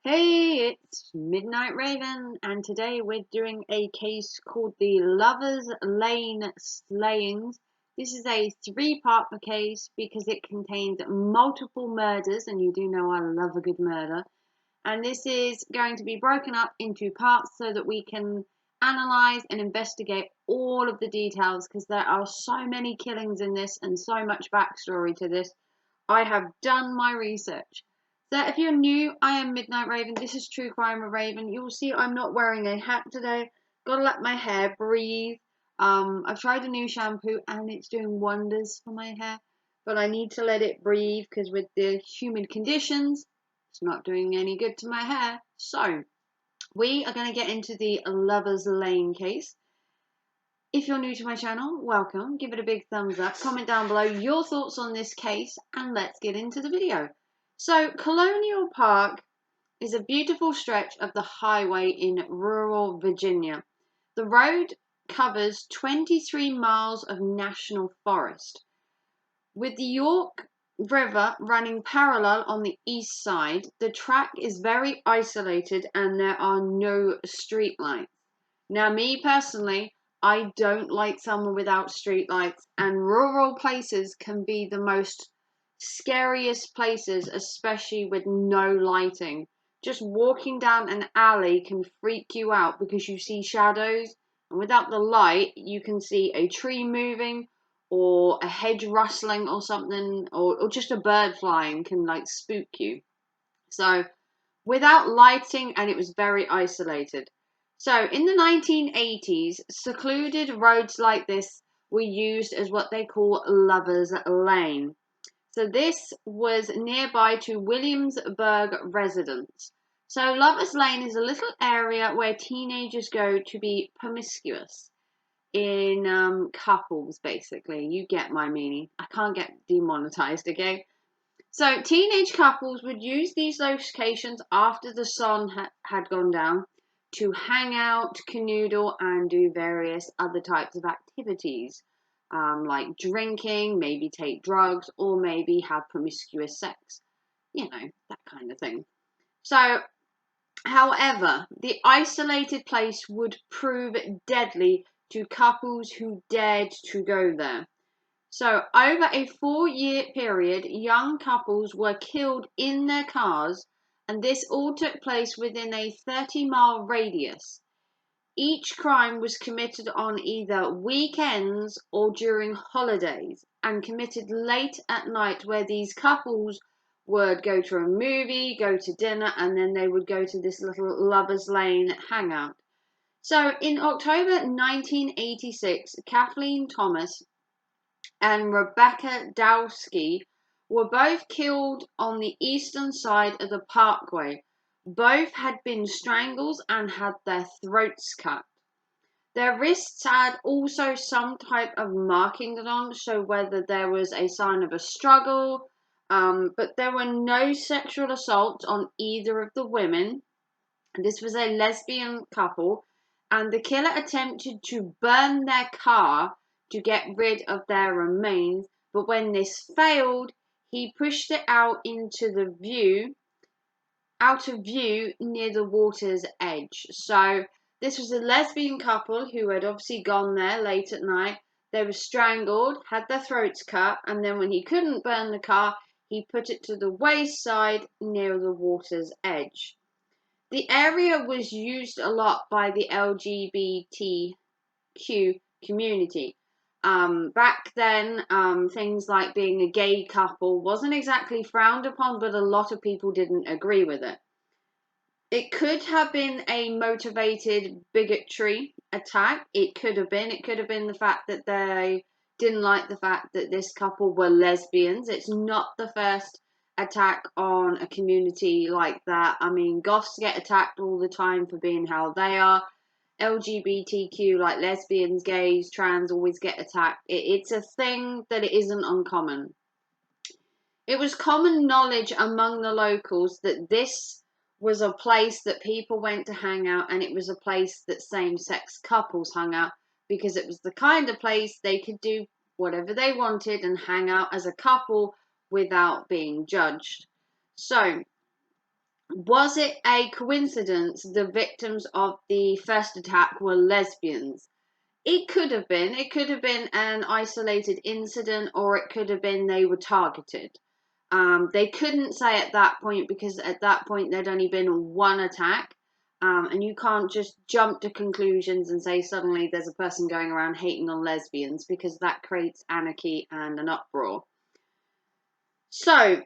Hey, it's Midnight Raven, and today we're doing a case called the Lovers Lane Slayings. This is a three-part case because it contains multiple murders, and you do know I love a good murder. And this is going to be broken up into parts so that we can analyze and investigate all of the details because there are so many killings in this and so much backstory to this. I have done my research. So if you're new, I am Midnight Raven. This is True Crime with Raven. You'll see I'm not wearing a hat today. Gotta let my hair breathe. I've tried a new shampoo and it's doing wonders for my hair. But I need to let it breathe because with the humid conditions, it's not doing any good to my hair. So, we are going to get into the Lovers Lane case. If you're new to my channel, welcome. Give it a big thumbs up. Comment down below your thoughts on this case and let's get into the video. So, Colonial Park is a beautiful stretch of the highway in rural Virginia. The road covers 23 miles of national forest. With the York River running parallel on the east side, the track is very isolated and there are no streetlights. Now, me personally, I don't like summer without streetlights, and rural places can be the most scariest places, especially with no lighting. Just walking down an alley can freak you out because you see shadows, and without the light, you can see a tree moving or a hedge rustling or something, or just a bird flying can like spook you. So, without lighting, and it was very isolated. So, in the 1980s, secluded roads like this were used as what they call Lovers Lane. So this was nearby to Williamsburg residents. So Lovers Lane is a little area where teenagers go to be promiscuous in couples, basically. You get my meaning. I can't get demonetized, okay? So teenage couples would use these locations after the sun had gone down to hang out, canoodle, and do various other types of activities, like drinking, maybe take drugs, or maybe have promiscuous sex. You know, that kind of thing. So, however, the isolated place would prove deadly to couples who dared to go there. So, over a 4-year period, young couples were killed in their cars, and this all took place within a 30-mile radius. Each crime was committed on either weekends or during holidays, and committed late at night, where these couples would go to a movie, go to dinner, and then they would go to this little Lovers Lane hangout. So, in October 1986, Kathleen Thomas and Rebecca Dowski were both killed on the eastern side of the parkway. Both had been strangled and had their throats cut. Their wrists had also some type of markings on, so whether there was a sign of a struggle, but there were no sexual assaults on either of the women. This was a lesbian couple, and the killer attempted to burn their car to get rid of their remains, but when this failed, he pushed it out of view near the water's edge. So this was a lesbian couple who had obviously gone there late at night. They were strangled, had their throats cut, and then when he couldn't burn the car, he put it to the wayside near the water's edge. The area was used a lot by the LGBTQ community. Back then, things like being a gay couple wasn't exactly frowned upon, but a lot of people didn't agree with it. It could have been a motivated bigotry attack. It could have been. It could have been the fact that they didn't like the fact that this couple were lesbians. It's not the first attack on a community like that. I mean, goths get attacked all the time for being how they are. LGBTQ, like lesbians, gays, trans, always get attacked. It's a thing that it isn't uncommon. It was common knowledge among the locals that this was a place that people went to hang out, and it was a place that same-sex couples hung out, because it was the kind of place they could do whatever they wanted and hang out as a couple without being judged. So, Was it a coincidence the victims of the first attack were lesbians? It could have been. It could have been an isolated incident, or it could have been they were targeted. They couldn't say at that point, because at that point there'd only been one attack, and you can't just jump to conclusions and say suddenly there's a person going around hating on lesbians, because that creates anarchy and an uproar. So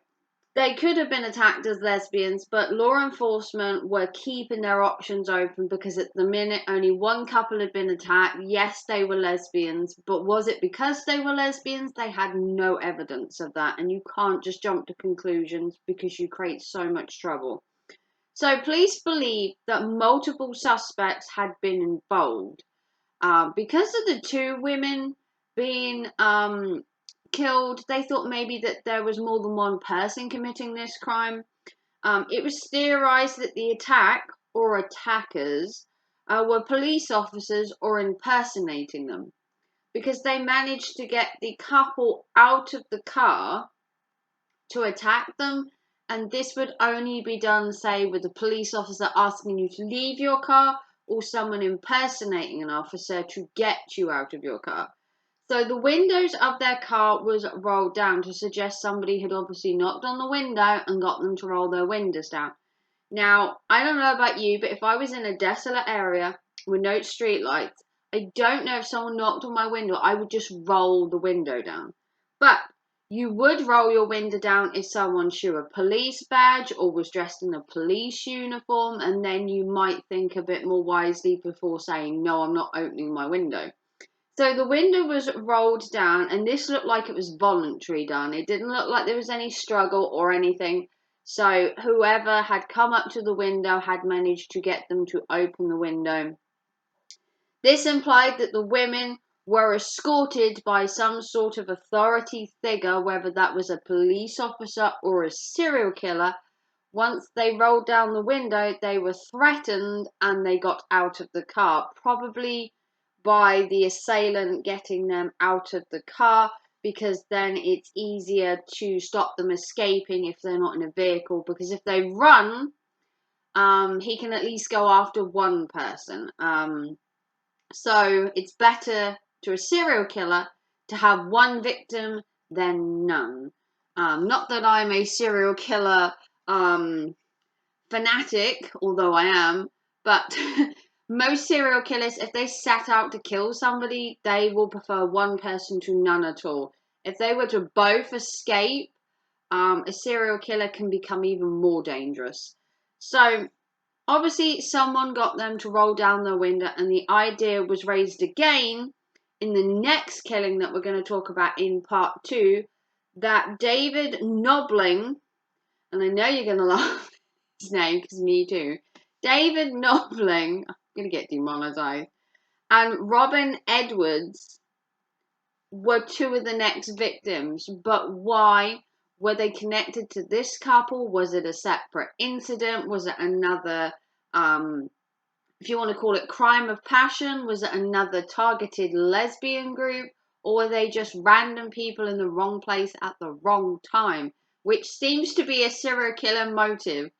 they could have been attacked as lesbians, but law enforcement were keeping their options open, because at the minute only one couple had been attacked. Yes, they were lesbians, but was it because they were lesbians? They had no evidence of that, and you can't just jump to conclusions because you create so much trouble. So police believe that multiple suspects had been involved. Because of the two women being killed, they thought maybe that there was more than one person committing this crime. It was theorized that the attack, or attackers, were police officers or impersonating them, because they managed to get the couple out of the car to attack them, and this would only be done, say, with a police officer asking you to leave your car, or someone impersonating an officer to get you out of your car. So the windows of their car was rolled down to suggest somebody had obviously knocked on the window and got them to roll their windows down. Now, I don't know about you, but if I was in a desolate area with no street lights, I don't know if someone knocked on my window, I would just roll the window down. But you would roll your window down if someone wore a police badge or was dressed in a police uniform, and then you might think a bit more wisely before saying, no, I'm not opening my window. So the window was rolled down, and this looked like it was voluntary done. It didn't look like there was any struggle or anything. So whoever had come up to the window had managed to get them to open the window. This implied that the women were escorted by some sort of authority figure, whether that was a police officer or a serial killer. Once they rolled down the window, they were threatened and they got out of the car, probably by the assailant getting them out of the car, because then it's easier to stop them escaping if they're not in a vehicle, because if they run, he can at least go after one person. So it's better to a serial killer to have one victim than none. Not that I'm a serial killer fanatic, although I am, but most serial killers, if they set out to kill somebody, they will prefer one person to none at all. If they were to both escape, a serial killer can become even more dangerous. So obviously someone got them to roll down their window, and the idea was raised again in the next killing that we're going to talk about in part 2, that David Knobling, and I know you're going to laugh his name, because me too, David Knobling, I'm going to get demonetized, and Robin Edwards were two of the next victims. But why? Were they connected to this couple? Was it a separate incident? Was it another, if you want to call it, crime of passion? Was it another targeted lesbian group? Or were they just random people in the wrong place at the wrong time? Which seems to be a serial killer motive.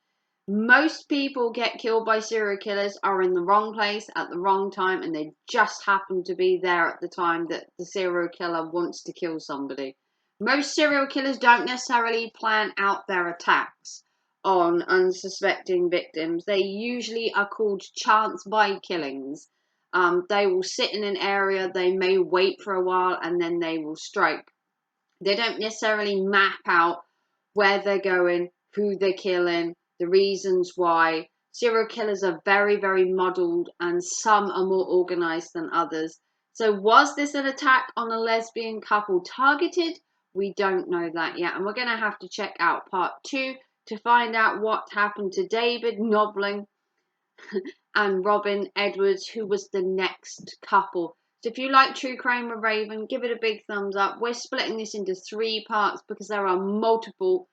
Most people get killed by serial killers are in the wrong place at the wrong time, and they just happen to be there at the time that the serial killer wants to kill somebody. Most serial killers don't necessarily plan out their attacks on unsuspecting victims. They usually are called chance by killings. They will sit in an area, they may wait for a while, and then they will strike. They don't necessarily map out where they're going, who they're killing, the reasons why. Serial killers are very, very muddled, and some are more organized than others. So was this an attack on a lesbian couple targeted? We don't know that yet, and we're going to have to check out part 2 to find out what happened to David Knobling and Robin Edwards, who was the next couple. So if you like True Crime with Raven, give it a big thumbs up. We're splitting this into 3 parts because there are multiple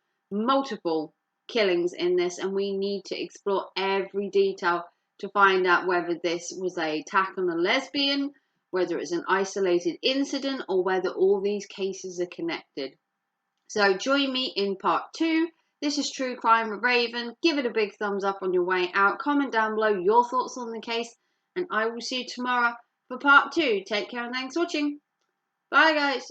killings in this, and we need to explore every detail to find out whether this was an attack on a lesbian, whether it's an isolated incident, or whether all these cases are connected. So join me in part 2. This is True Crime with Raven. Give it a big thumbs up on your way out. Comment down below your thoughts on the case. And I will see you tomorrow for part 2. Take care and thanks for watching. Bye guys.